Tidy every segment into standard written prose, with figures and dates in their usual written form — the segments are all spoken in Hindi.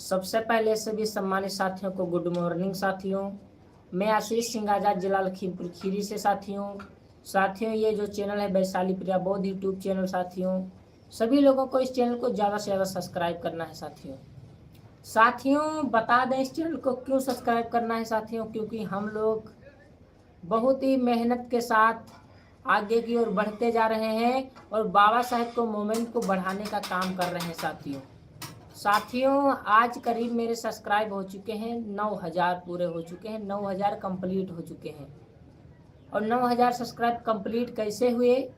सबसे पहले सभी सम्मानित साथियों को गुड मॉर्निंग साथियों। मैं आशीष सिंह आजाद, जिला लखीमपुर खीरी से साथियों ये जो चैनल है वैशाली प्रिया बौद्ध यूट्यूब चैनल साथियों, सभी लोगों को इस चैनल को ज़्यादा से ज़्यादा सब्सक्राइब करना है साथियों। बता दें इस चैनल को क्यों सब्सक्राइब करना है साथियों, क्योंकि हम लोग बहुत ही मेहनत के साथ आगे की ओर बढ़ते जा रहे हैं और बाबा साहेब को मूवमेंट को बढ़ाने का काम कर रहे हैं साथियों। आज करीब मेरे सब्सक्राइब हो चुके हैं 9000 पूरे हो चुके हैं, 9000 कंप्लीट हो चुके हैं। और 9000 सब्सक्राइब कंप्लीट कैसे हुए,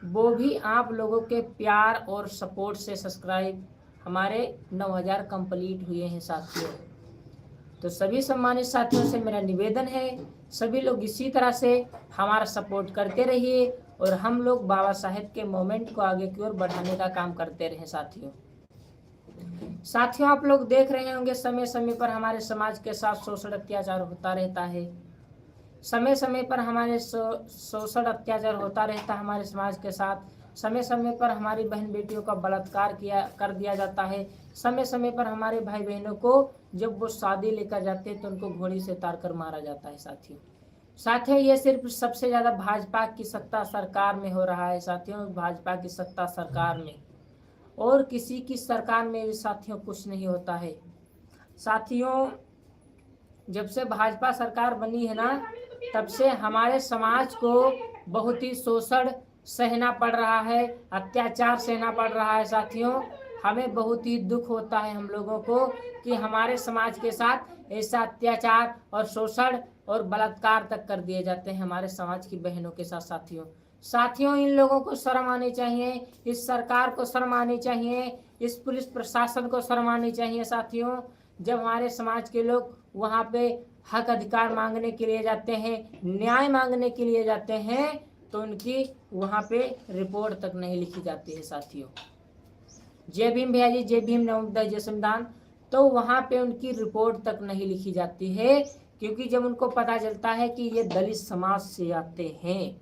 वो भी आप लोगों के प्यार और सपोर्ट से सब्सक्राइब हमारे 9000 कंप्लीट हुए हैं साथियों। तो सभी सम्मानित साथियों से मेरा निवेदन है, सभी लोग इसी तरह से हमारा सपोर्ट करते रहिए और हम लोग बाबा साहेब के मूवमेंट को आगे की ओर बढ़ाने का काम करते रहें साथियों। आप लोग देख रहे होंगे समय समय पर हमारे समाज के साथ शोषण अत्याचार होता रहता है, समय समय पर हमारे शोषण अत्याचार होता रहता है हमारे समाज के साथ। समय समय पर हमारी बहन बेटियों का बलात्कार कर दिया जाता है। समय समय पर हमारे भाई बहनों को जब वो शादी लेकर जाते हैं तो उनको घोड़ी से उतार कर मारा जाता है साथियों। ये सिर्फ सबसे ज़्यादा भाजपा की सत्ता सरकार में हो रहा है साथियों, भाजपा की सत्ता सरकार में, और किसी की सरकार में भी साथियों कुछ नहीं होता है साथियों। जब से भाजपा सरकार बनी है ना, तब से हमारे समाज को बहुत ही शोषण सहना पड़ रहा है, अत्याचार सहना पड़ रहा है साथियों। हमें बहुत ही दुख होता है हम लोगों को कि हमारे समाज के साथ ऐसा अत्याचार और शोषण और बलात्कार तक कर दिए जाते हैं हमारे समाज की बहनों के साथ साथियों। इन लोगों को शर्म आनी चाहिए, इस सरकार को शर्म आनी चाहिए, इस पुलिस प्रशासन को शर्म आनी चाहिए साथियों। जब हमारे समाज के लोग वहाँ पे हक अधिकार मांगने के लिए जाते हैं, न्याय मांगने के लिए जाते हैं, तो उनकी वहाँ पे रिपोर्ट तक नहीं लिखी जाती है साथियों। जय भीम भैया जी, जय भीम, नमोबुद्धाय, जय संविधान। तो वहाँ पे उनकी रिपोर्ट तक नहीं लिखी जाती है, क्योंकि जब उनको पता चलता है कि ये दलित समाज से आते हैं।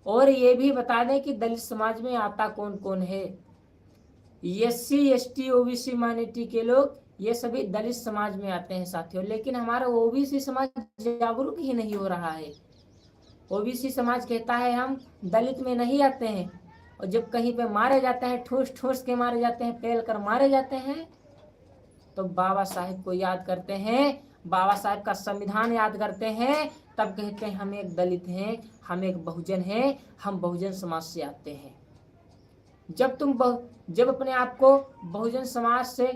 और ये भी बता दें कि दलित समाज में आता कौन कौन है, SC ST OBC माइनॉरिटी के लोग, ये सभी दलित समाज में आते हैं साथियों। लेकिन हमारा OBC समाज जागरूक ही नहीं हो रहा है। OBC समाज कहता है हम दलित में नहीं आते हैं, और जब कहीं पे मारे जाते हैं, ठोस ठोस के मारे जाते हैं, पेल कर मारे जाते हैं, तो बाबा साहेब को याद करते हैं, बाबा साहेब का संविधान याद करते हैं, तब कहते हैं हम एक दलित हैं, हम एक बहुजन हैं, हम बहुजन समाज से आते हैं। जब अपने आप को बहुजन समाज से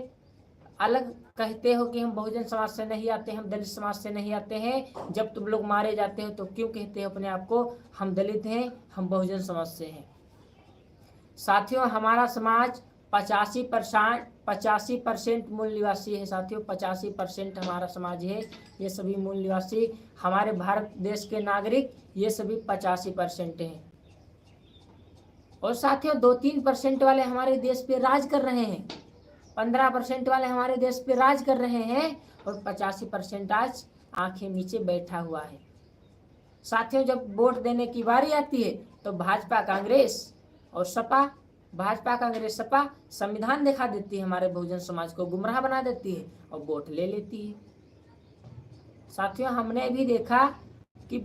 अलग कहते हो कि हम बहुजन समाज से नहीं आते, हम दलित समाज से नहीं आते हैं, जब तुम लोग मारे जाते हो तो क्यों कहते हो अपने आप को हम दलित हैं, हम बहुजन समाज से हैं साथियों। हमारा समाज 85% मूल निवासी है साथियों, 85% हमारा समाज है। ये सभी मूल निवासी हमारे भारत देश के नागरिक, ये सभी 85% हैं। और साथियों 2-3% वाले हमारे देश पे राज कर रहे हैं, 15% वाले हमारे देश पे राज कर रहे हैं, और 85% आज आंखें नीचे बैठा हुआ है साथियों। जब वोट देने की बारी आती है तो भाजपा कांग्रेस सपा संविधान दिखा देती है, हमारे बहुजन समाज को गुमराह बना देती है और वोट ले लेती है साथियों। हमने भी देखा कि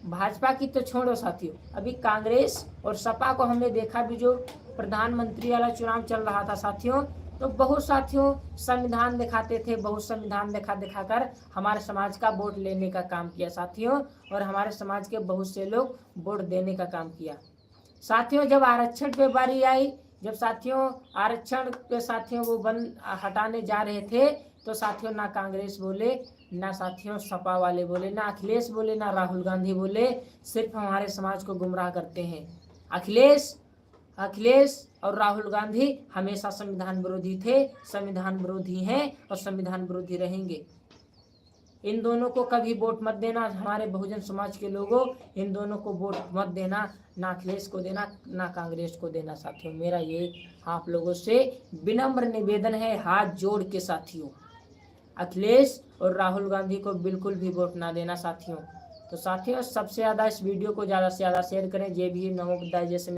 भाजपा की तो छोड़ो साथियों, अभी कांग्रेस और सपा को हमने देखा भी, जो प्रधानमंत्री वाला चुनाव चल रहा था साथियों, तो बहुत साथियों संविधान दिखाते थे, बहुत संविधान दिखाकर हमारे समाज का वोट लेने का काम किया साथियों, और हमारे समाज के बहुत से लोग वोट देने का काम किया साथियों। जब आरक्षण पे बारी आई, जब साथियों आरक्षण पे साथियों वो हटाने जा रहे थे, तो साथियों ना कांग्रेस बोले, ना साथियों सपा वाले बोले, ना अखिलेश बोले, ना राहुल गांधी बोले, सिर्फ हमारे समाज को गुमराह करते हैं। अखिलेश और राहुल गांधी हमेशा संविधान विरोधी थे, संविधान विरोधी हैं और संविधान विरोधी रहेंगे। इन दोनों को कभी वोट मत देना हमारे बहुजन समाज के लोगों, इन दोनों को वोट मत देना, ना अखिलेश को देना, ना कांग्रेस को देना साथियों। मेरा ये आप लोगों से विनम्र निवेदन है, हाथ जोड़ के साथियों। अखिलेश और राहुल गांधी को बिल्कुल भी वोट ना देना साथियों। तो साथियों सबसे ज़्यादा इस वीडियो को ज़्यादा से ज़्यादा शेयर करें। जय भीम, नमो बुद्धाय, जय